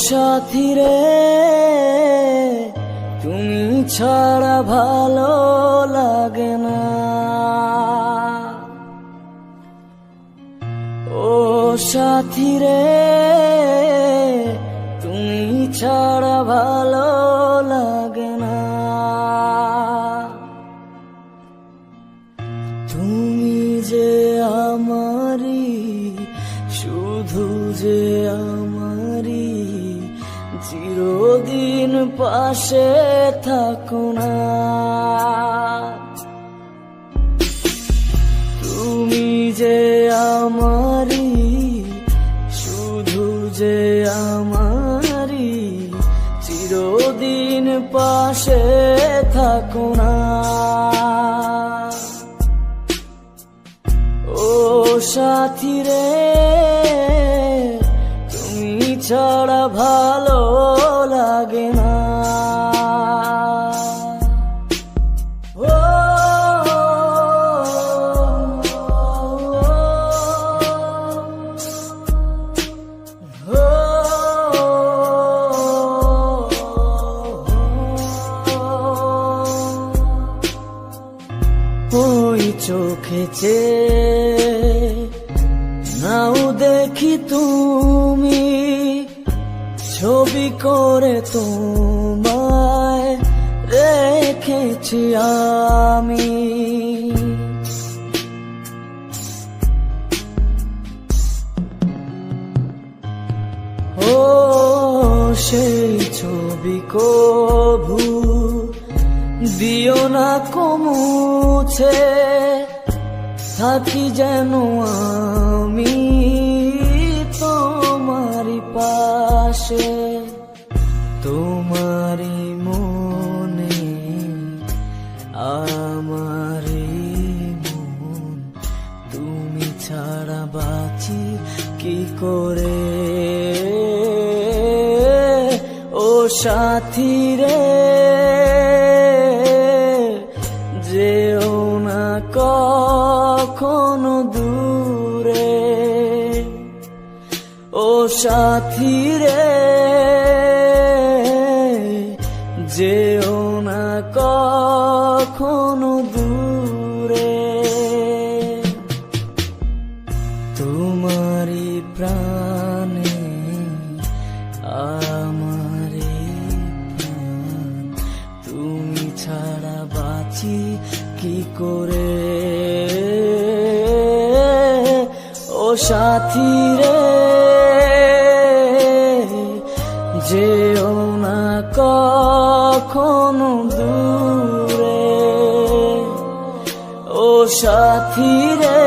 সাথী রে, তুমি ছাড়া ভালো লাগে না। ও সাথী রে, তুমি ছাড়া ভালো লাগে না। তুমি যে আমারি, শুধু যে আমারি, চিরদিন পাশে থাকো না। তুমি যে আমারি, শুধু যে আমারি, চিরদিন পাশে থাকো না। ও সাথী রে, তুমি ছাড়া ভালো লাগে না। ওই চোখে চেয়ে নাও দেখি তুমি, ছবি করে তোমায় রেখেছি আমি। ও সেই ছবি কভু দিও না কমুছে, থাকি যেন আমি তোমারি পাশে। তোমারি মনে আমারি মন, তুমি ছাড়া বাঁচি কি করে। ও সাথী রে, যেও না কখনো দূরে। ও সাথী রে, যেও না কখনো দূরে। তোমারি প্রাণে আমারি প্রাণ, তুমি ছাড়া বাঁচি কি করে। ও সাথী রে, যেও না কখনো দূরে। ও সাথী রে।